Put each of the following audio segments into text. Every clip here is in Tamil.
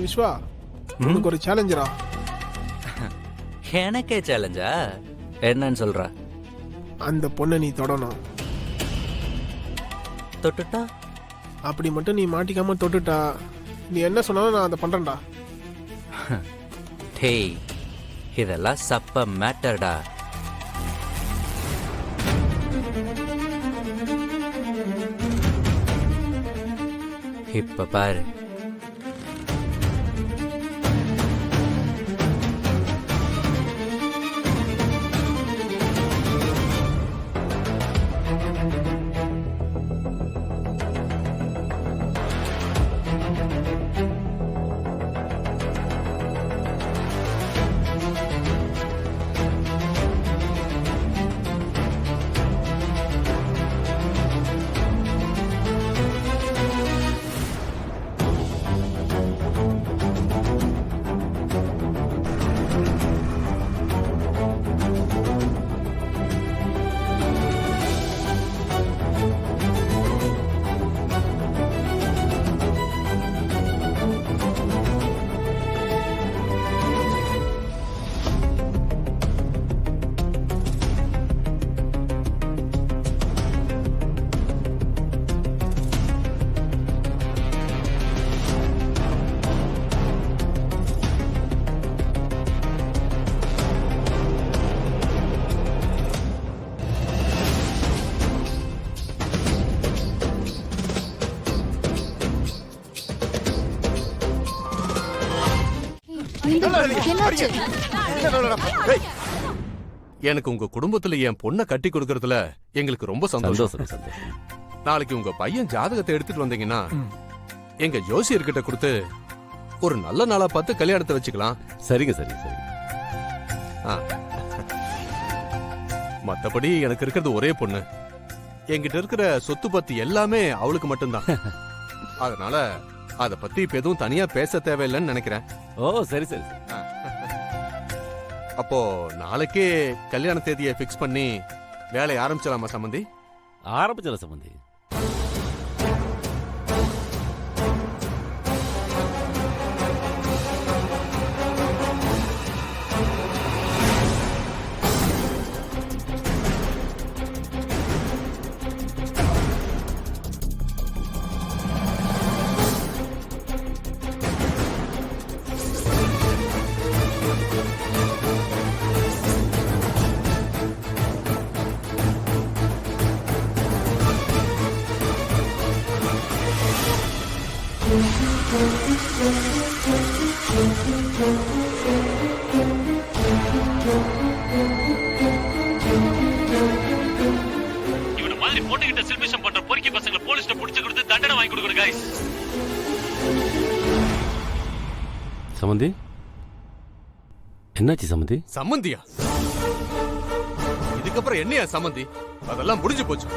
விஸ்வா, உனக்கு ஒரு சேலஞ்சரா. எனக்கே சேலஞ்சா? என்னன்னு சொல்ற? அந்த பொண்ணை நீ தொடணும். தொட்டுட்டா? அப்படி மட்டும் நீ மாட்டிக்காம தொட்டுட்டா, நீ என்ன சொன்னாலும் நான் அதை பண்றேன்டா. டேய், இதெல்லாம் சப்ப மேட்டர்டா. இப்ப பாரு. எனக்கு உங்க குடும்பத்துல என் பொண்ணை கட்டி கொடுக்கறதுல எங்களுக்கு ரொம்ப சந்தோஷம். நாளைக்கு உங்க பையன் ஜாதகத்தை எடுத்துட்டு வந்தீங்கன்னா எங்க ஜோசியர்கிட்ட கொடுத்து ஒரு நல்ல நாளா பார்த்து கல்யாணத்தை வச்சுக்கலாம். சரிங்க சரி சரி. மத்தபடி எனக்கு இருக்கிறது ஒரே பொண்ணு. என்கிட்ட இருக்கிற சொத்து பத்தி எல்லாமே அவளுக்கு மட்டும்தான். அதனால அத பத்தி இப்ப எதுவும் தனியா பேச தேவையில்லைன்னு நினைக்கிறேன். ஓ சரி சரி. அப்போ நாளைக்கே கல்யாண தேதியை பிக்ஸ் பண்ணி வேலையை ஆரம்பிச்சலாமா சம்பந்தி? ஆரம்பிச்சல சம்பந்தி. இவன மாதிரி போட்டுக்கிட்ட செல்ஃபிஷம் பண்ற பொறுக்கி பசங்களை போலீஸ்ல புடிச்சு கொடுத்து தண்டனை வாங்கி கொடுக்கணும் गाइस. சம்பந்தி என்னாச்சு சம்பந்தி? சம்பந்தியா? இதுக்கப்புறம் என்னையா சம்பந்தி? அதெல்லாம் முடிஞ்சு போச்சு.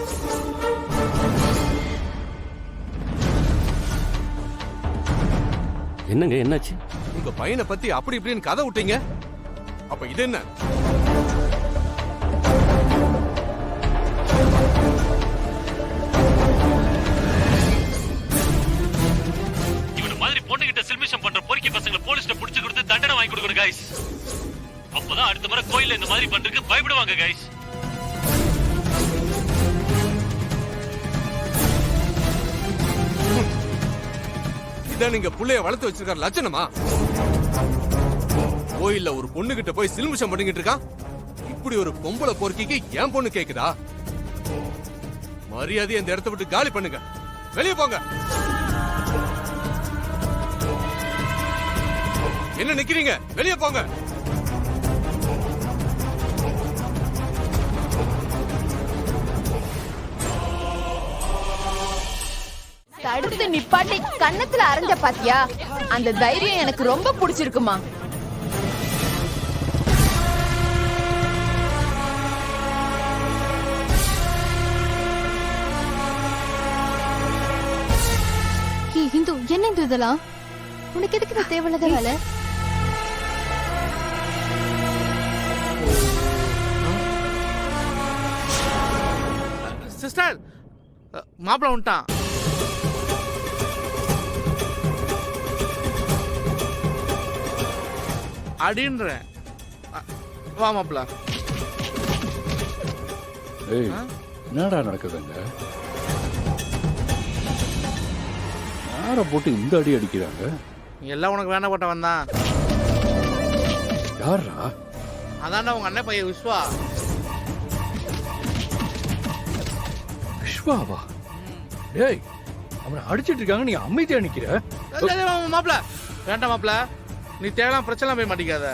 என்னங்க என்னாச்சு? உங்க பையனை பத்தி அப்படி இப்படின்னு கதை விட்டீங்க. அப்ப இது என்ன? இவன மாதிரி போட்டுக்கிட்ட செல்ஃபிஷம் பண்ற பொறுக்கி பசங்களை போலீஸ்ல புடிச்சு கொடுத்து தண்டனை வாங்கி கொடுக்கணும் गाइस. அப்பதான் அடுத்த முறை கோயில்ல இந்த மாதிரி பண்றதுக்கு பயப்படுவாங்க गाइस. இதான் நீங்க புள்ளைய வளர்த்து வச்சிருக்கிற லட்சணமா? கோயில்ல ஒரு பொண்ணு கிட்ட போய் சில்மிஷம் பண்ணிக்கிட்டு இருக்கான். இப்படி ஒரு பொம்பளை பொறுக்கிக்கு என் பொண்ணு கேக்குதா? மரியாதையை இந்த இடத்தை விட்டு காலி பண்ணுங்க. வெளியே போங்க. என்ன நிக்கிறீங்க? வெளியே போங்க. தடுத்து நிப்பாட்டி கன்னத்துல அரைஞ்ச பாத்தியா? அந்த தைரியம் எனக்கு ரொம்ப பிடிச்சிருக்குமா. இந்து என்ன இந்த இதெல்லாம்? உனக்கு எதுக்கு இந்த தேவையில்லாத வேலை? சிஸ்டர், மாப்பிள்ள வந்துட்டான். அடின்றேன். வா மாப்ள. ஏய் என்னடா நடக்குதுங்க? யாரை போட்டு இந்த அடி அடிக்கிறாங்க? எல்லாம் உனக்கு வேண்டப்பட்டவன் தான். யாரா? அதான்டா உங்க அண்ணன் பையன் விஸ்வா. விஸ்வாவா? டேய் அவனை அடிச்சிட்டு இருக்காங்க, நீ அமைதியா நிக்கிற? மாப்ள வேண்டாம் மாப்ள, நீ தேவையான பிரச்சனை போய் மாட்டிக்காத.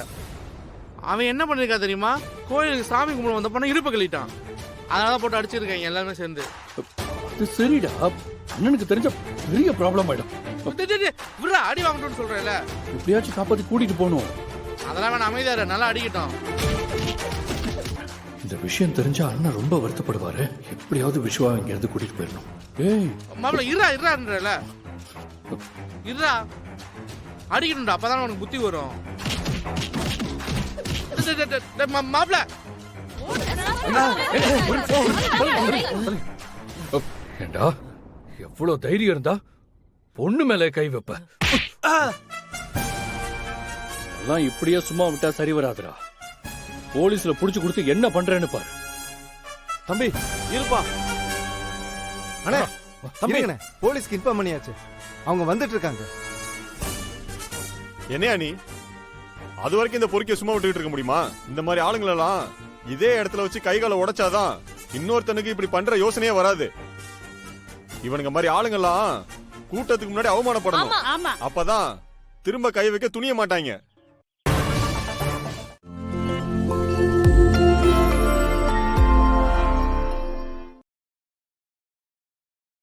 அவன் என்ன பண்ணிருக்கா தெரியுமா? கோயிலுக்கு சாமி கும்பிட வந்த பொண்ணை இடுப்பு கழிட்டான். அதனால போட்டு அடிச்சிருக்காங்க எல்லாருமே சேர்ந்து. அது சரிடா, அண்ணனுக்கு தெரிஞ்ச பெரிய ப்ராப்ளம் ஆயிடும். விட்றா, அடி வாங்கணும்னு சொல்றேன்ல. எப்படியாச்சும் காப்பாத்தி கூட்டிட்டு போகணும். அதெல்லாம் வேணா, அமைதியாரு, நல்லா அடிக்கட்டும். இந்த விஷயம் தெரிஞ்சா அண்ணன் ரொம்ப வருத்தப்படுவாரு. எப்படியாவது விஸ்வா இங்க இருந்து கூட்டிட்டு போயிடணும். ஏய் மாப்ள இருறான்றல, இருறா, அடிக்கணும்டா, அப்பதான் உனக்கு புத்தி வரும். மாப்ள ஏண்டா எவ்வளவு தைரியம் இருந்தா பொண்ணு மேல கை வைப்ப? எல்லாம் இப்படியே சும்மா விட்டா சரி வராதுடா. போலீஸ்ல புடிச்சு கொடுத்து என்ன பண்றேன்னு பாரு. தம்பி இருப்பா. அண்ணே தம்பிங்கண்ணே, போலீஸ்க்கு இன்ஃபார்ம் பண்ணியாச்சு, அவங்க வந்துட்டு இருக்காங்க. என்னையா நீ அது வரைக்கும் இந்த பொறுக்கிய சும்மா விட்டுக்கிட்டு இருக்க முடியுமா? இந்த மாதிரி ஆளுங்களெல்லாம் இதே இடத்துல வச்சு கை காலை உடைச்சாதான் இன்னொருத்தனுக்கு இப்படி பண்ற யோசனையே வராது. இவனுங்க மாதிரி ஆளுங்கெல்லாம் கூட்டத்துக்கு முன்னாடி அவமானப்படணும். அப்பதான் திரும்ப கை வைக்க துணிய மாட்டாங்க.